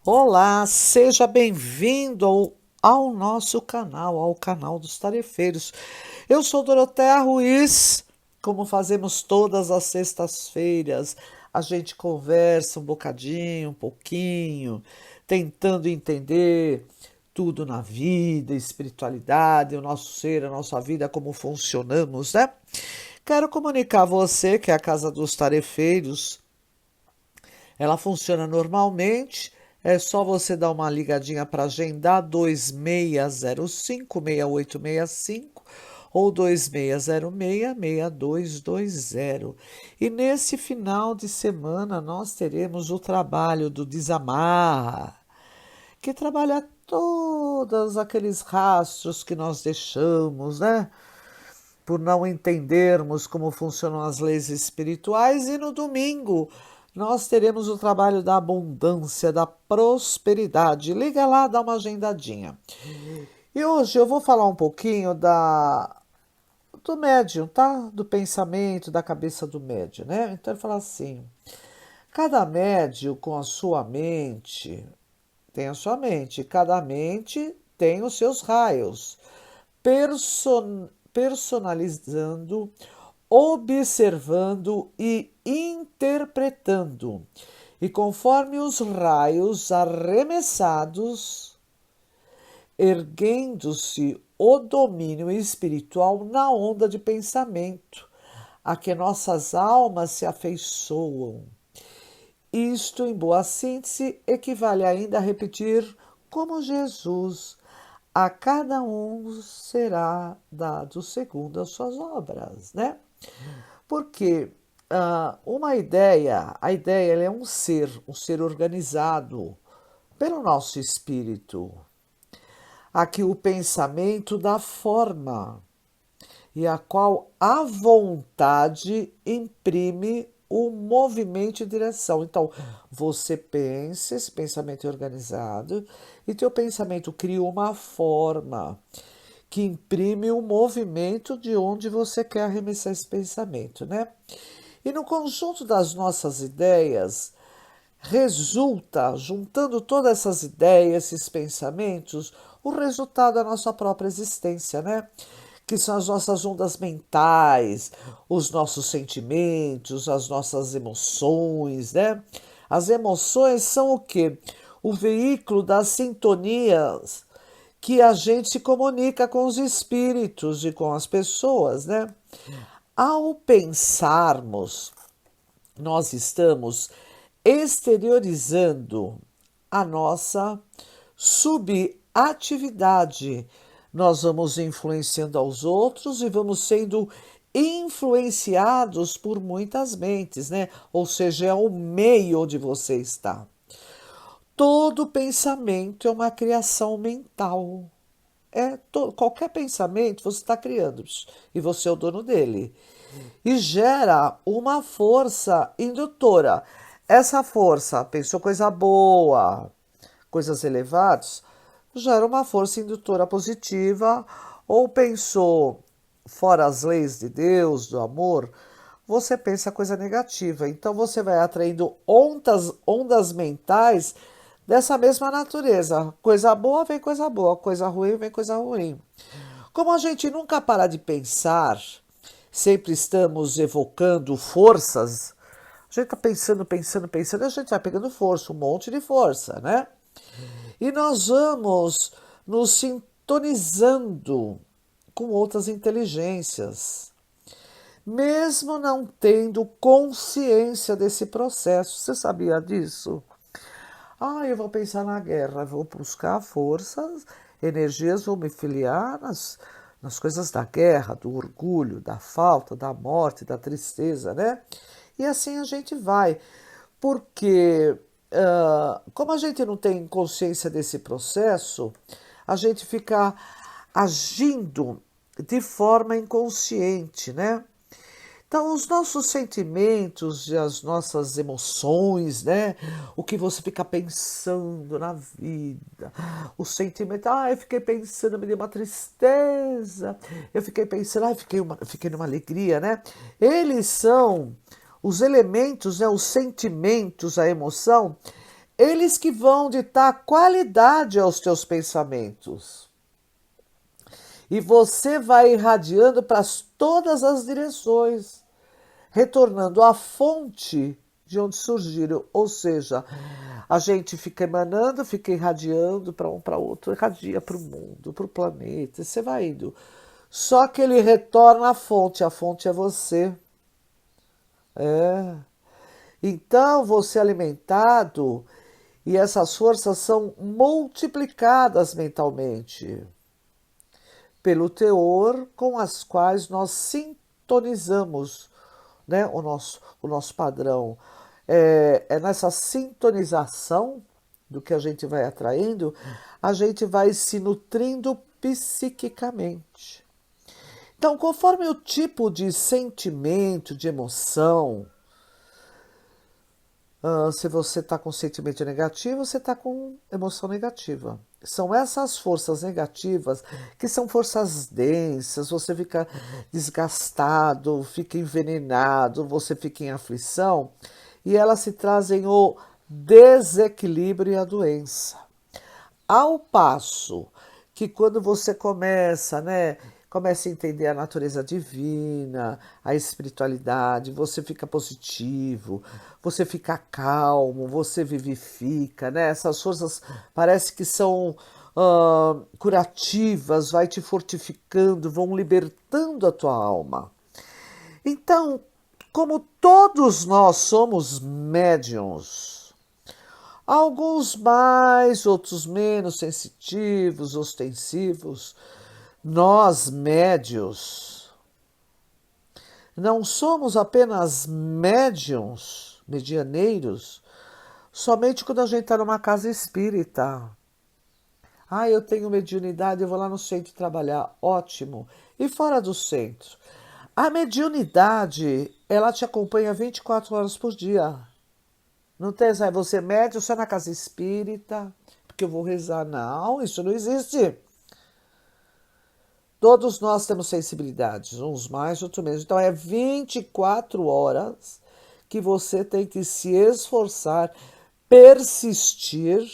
Olá, seja bem-vindo ao nosso canal, ao canal dos Tarefeiros. Eu sou Dorotea Ruiz, como fazemos todas as sextas-feiras, a gente conversa um bocadinho, um pouquinho, tentando entender tudo na vida, espiritualidade, o nosso ser, a nossa vida, como funcionamos, né? Quero comunicar a você que é a Casa dos Tarefeiros, ela funciona normalmente, é só você dar uma ligadinha para agendar 2605-6865 ou 2606-6220. E nesse final de semana nós teremos o trabalho do Desamarra, que trabalha todos aqueles rastros que nós deixamos, né? Por não entendermos como funcionam as leis espirituais, e no domingo nós teremos o trabalho da abundância, da prosperidade. Liga lá, dá uma agendadinha. E hoje eu vou falar um pouquinho do médium, tá? Do pensamento, da cabeça do médium, né? Então ele fala assim: cada médium com a sua mente tem a sua mente, cada mente tem os seus raios, personalizando, observando e interpretando. E conforme os raios arremessados, erguendo-se o domínio espiritual na onda de pensamento, a que nossas almas se afeiçoam. Isto, em boa síntese, equivale ainda a repetir como Jesus: a cada um será dado segundo as suas obras, né? Porque a ideia ela é um ser organizado pelo nosso espírito. Aqui o pensamento dá forma e a qual a vontade imprime o movimento e direção. Então, você pensa, esse pensamento é organizado, e teu pensamento cria uma forma que imprime o movimento de onde você quer arremessar esse pensamento, né? E no conjunto das nossas ideias, resulta, juntando todas essas ideias, esses pensamentos, o resultado da nossa própria existência, né? Que são as nossas ondas mentais, os nossos sentimentos, as nossas emoções, né? As emoções são o quê? O veículo das sintonias que a gente se comunica com os espíritos e com as pessoas, né? Ao pensarmos, nós estamos exteriorizando a nossa subatividade. Nós vamos influenciando aos outros e vamos sendo influenciados por muitas mentes, né? Ou seja, é o meio onde você está. Todo pensamento é uma criação mental. Qualquer pensamento você está criando e você é o dono dele. E gera uma força indutora. Essa força, pensou coisa boa, coisas elevadas, gera uma força indutora positiva, ou pensou fora as leis de Deus, do amor, você pensa coisa negativa. Então você vai atraindo ondas mentais dessa mesma natureza. Coisa boa vem coisa boa, coisa ruim vem coisa ruim. Como a gente nunca para de pensar, sempre estamos evocando forças, a gente está pensando, pensando, pensando, a gente vai pegando força, um monte de força, né? E nós vamos nos sintonizando com outras inteligências, mesmo não tendo consciência desse processo. Você sabia disso? Ah, eu vou pensar na guerra, vou buscar forças, energias, vou me filiar nas coisas da guerra, do orgulho, da falta, da morte, da tristeza, né? E assim a gente vai, porque como a gente não tem consciência desse processo, a gente fica agindo de forma inconsciente, né? Então, os nossos sentimentos e as nossas emoções, né? O que você fica pensando na vida, o sentimento, eu fiquei pensando, me deu uma tristeza, eu fiquei pensando, fiquei numa alegria, né? Eles são os elementos, né? Os sentimentos, a emoção, Eles que vão ditar qualidade aos teus pensamentos. E você vai irradiando para todas as direções, retornando à fonte de onde surgiram. Ou seja, a gente fica emanando, fica irradiando para um para outro, irradia para o mundo, para o planeta, e você vai indo. Só que ele retorna à fonte, a fonte é você. É. Então, você é alimentado e essas forças são multiplicadas mentalmente pelo teor com as quais nós sintonizamos, né, o nosso padrão. É nessa sintonização do que a gente vai atraindo, a gente vai se nutrindo psiquicamente. Então, conforme o tipo de sentimento, de emoção, se você está com sentimento negativo, você está com emoção negativa. São essas forças negativas que são forças densas, você fica desgastado, fica envenenado, você fica em aflição, e elas se trazem o desequilíbrio e a doença. Ao passo que quando você começa, né, começa a entender a natureza divina, a espiritualidade, você fica positivo, você fica calmo, você vivifica, né? Essas forças parece que são curativas, vai te fortificando, vão libertando a tua alma. Então, como todos nós somos médiums, alguns mais, outros menos sensitivos, ostensivos. Nós, médios, não somos apenas médiums, medianeiros, somente quando a gente está numa casa espírita. Ah, eu tenho mediunidade, eu vou lá no centro trabalhar. Ótimo. E fora do centro? A mediunidade, ela te acompanha 24 horas por dia. Não tem essa, você médium só na casa espírita, porque eu vou rezar. Não, isso não existe. Todos nós temos sensibilidades, uns mais, outros menos. Então é 24 horas que você tem que se esforçar, persistir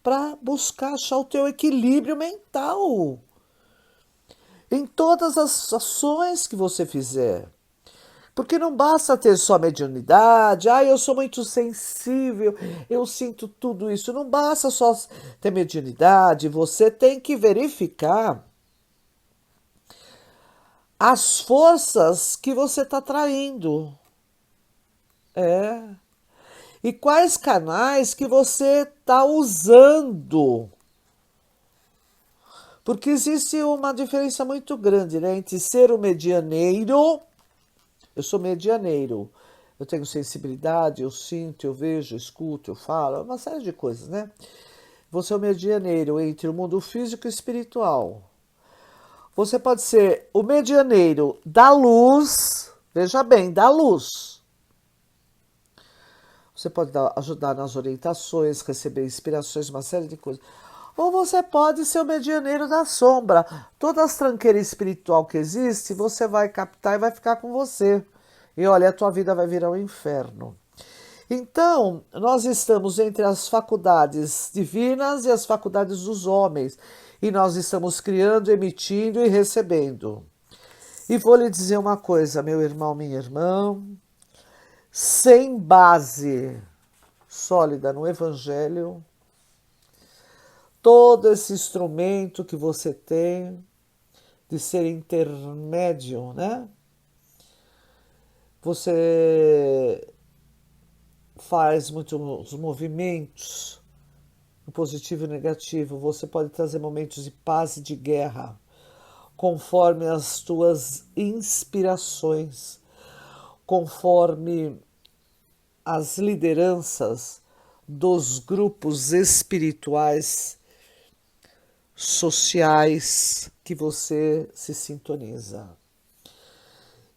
para buscar achar o teu equilíbrio mental em todas as ações que você fizer. Porque não basta ter só mediunidade, eu sou muito sensível, eu sinto tudo isso. Não basta só ter mediunidade, você tem que verificar as forças que você está traindo. É. E quais canais que você está usando. Porque existe uma diferença muito grande, né, entre ser um medianeiro. Eu sou medianeiro. Eu tenho sensibilidade, eu sinto, eu vejo, eu escuto, eu falo, uma série de coisas, né? Você é o medianeiro entre o mundo físico e espiritual. Você pode ser o medianeiro da luz, veja bem, da luz. Você pode ajudar nas orientações, receber inspirações, uma série de coisas. Ou você pode ser o medianeiro da sombra. Toda as tranqueiras espiritual que existe, você vai captar e vai ficar com você. E olha, a tua vida vai virar um inferno. Então, nós estamos entre as faculdades divinas e as faculdades dos homens. E nós estamos criando, emitindo e recebendo. E vou lhe dizer uma coisa, meu irmão, minha irmã. Sem base sólida no Evangelho, todo esse instrumento que você tem de ser intermédio, né? Você faz muitos movimentos, no positivo e negativo. Você pode trazer momentos de paz e de guerra, conforme as tuas inspirações, conforme as lideranças dos grupos espirituais, sociais que você se sintoniza.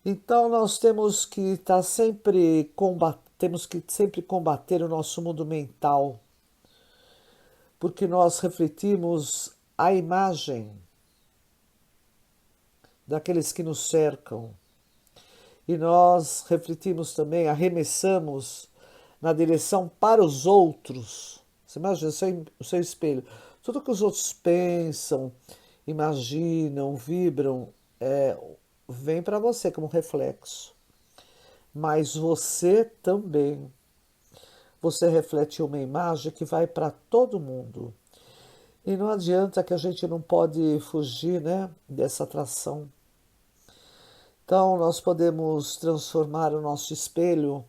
Então nós temos que estar sempre combater o nosso mundo mental, porque nós refletimos a imagem daqueles que nos cercam e nós refletimos também, arremessamos na direção para os outros. Você imagina o seu espelho. Tudo que os outros pensam, imaginam, vibram, vem para você como reflexo. Mas você também. Você reflete uma imagem que vai para todo mundo. E não adianta que a gente não pode fugir, né, dessa atração. Então, nós podemos transformar o nosso espelho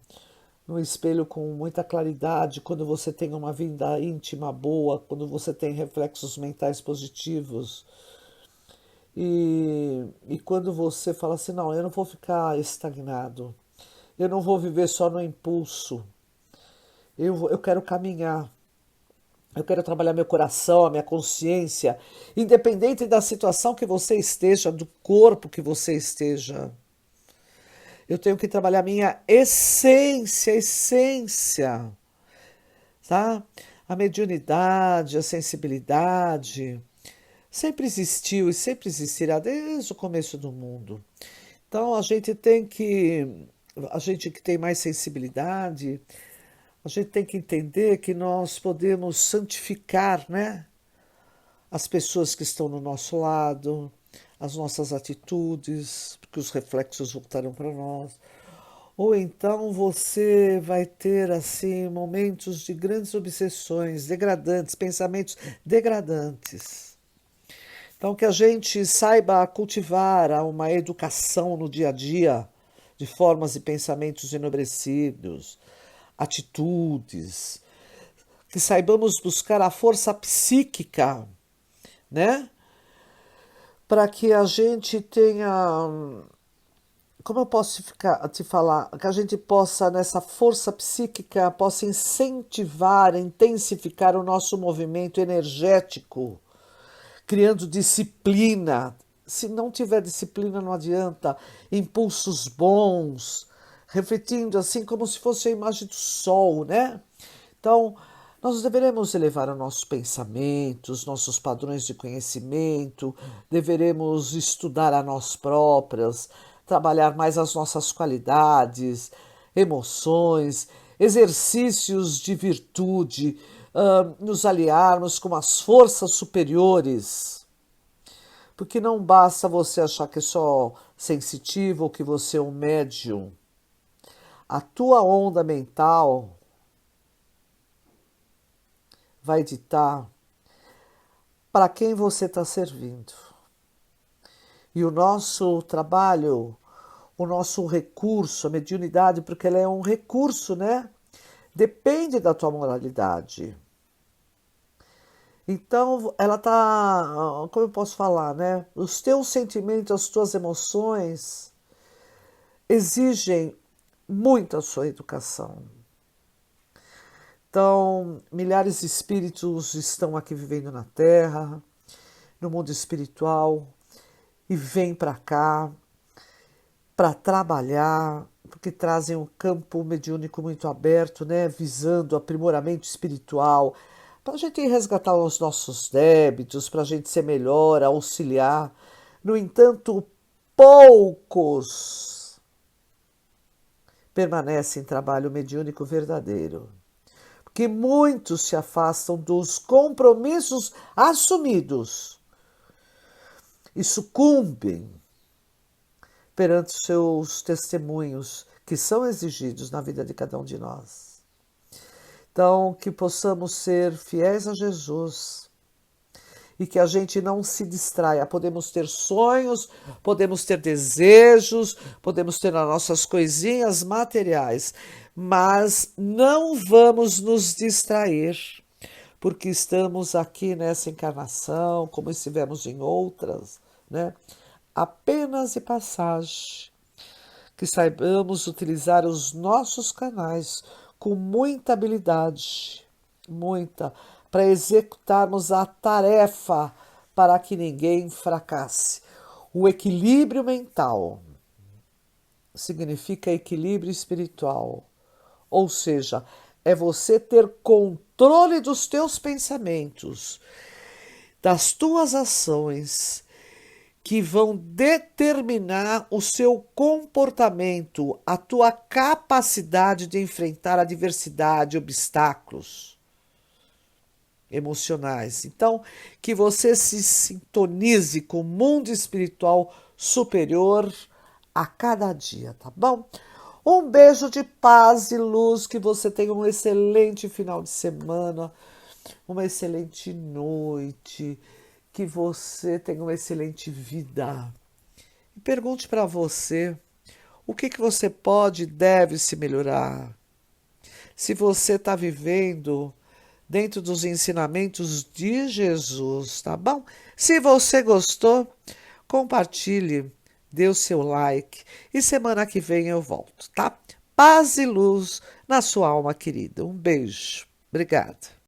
num espelho com muita claridade, quando você tem uma vida íntima boa, quando você tem reflexos mentais positivos. E quando você fala assim, não, eu não vou ficar estagnado, eu não vou viver só no impulso, eu quero caminhar, eu quero trabalhar meu coração, a minha consciência, independente da situação que você esteja, do corpo que você esteja. Eu tenho que trabalhar minha essência, tá? A mediunidade, a sensibilidade, sempre existiu e sempre existirá desde o começo do mundo. Então a gente que tem mais sensibilidade, a gente tem que entender que nós podemos santificar, né? As pessoas que estão no nosso lado, as nossas atitudes, porque os reflexos voltarão para nós. Ou então você vai ter assim momentos de grandes obsessões, degradantes, pensamentos degradantes. Então que a gente saiba cultivar uma educação no dia a dia de formas e pensamentos enobrecidos, atitudes, que saibamos buscar a força psíquica, né? Para que a gente tenha, como eu posso te falar, que a gente possa, nessa força psíquica, possa incentivar, intensificar o nosso movimento energético, criando disciplina. Se não tiver disciplina, não adianta. Impulsos bons, refletindo assim como se fosse a imagem do sol, né? Então, nós deveremos elevar os nossos pensamentos, nossos padrões de conhecimento, deveremos estudar a nós próprias, trabalhar mais as nossas qualidades, emoções, exercícios de virtude, nos aliarmos com as forças superiores. Porque não basta você achar que é só sensitivo ou que você é um médium. A tua onda mental vai ditar para quem você está servindo. E o nosso trabalho, o nosso recurso, a mediunidade, porque ela é um recurso, né? Depende da tua moralidade. Então, ela tá, como eu posso falar, né? Os teus sentimentos, as tuas emoções exigem muito a sua educação. Então, milhares de espíritos estão aqui vivendo na Terra, no mundo espiritual, e vêm para cá para trabalhar, porque trazem um campo mediúnico muito aberto, né, visando aprimoramento espiritual, para a gente resgatar os nossos débitos, para a gente ser melhor, auxiliar. No entanto, poucos permanecem em trabalho mediúnico verdadeiro, porque muitos se afastam dos compromissos assumidos e sucumbem perante os seus testemunhos que são exigidos na vida de cada um de nós. Então, que possamos ser fiéis a Jesus e que a gente não se distraia. Podemos ter sonhos, podemos ter desejos, podemos ter as nossas coisinhas materiais, mas não vamos nos distrair, porque estamos aqui nessa encarnação, como estivemos em outras, né? Apenas de passagem, que saibamos utilizar os nossos canais com muita habilidade, muita, para executarmos a tarefa para que ninguém fracasse. O equilíbrio mental significa equilíbrio espiritual, ou seja, é você ter controle dos teus pensamentos, das tuas ações que vão determinar o seu comportamento, a tua capacidade de enfrentar adversidade, obstáculos emocionais. Então, que você se sintonize com o mundo espiritual superior a cada dia, tá bom? Um beijo de paz e luz, que você tenha um excelente final de semana, uma excelente noite, que você tenha uma excelente vida. E pergunte para você o que você pode e deve se melhorar. Se você está vivendo dentro dos ensinamentos de Jesus, tá bom? Se você gostou, compartilhe, dê o seu like e semana que vem eu volto, tá? Paz e luz na sua alma querida. Um beijo. Obrigada.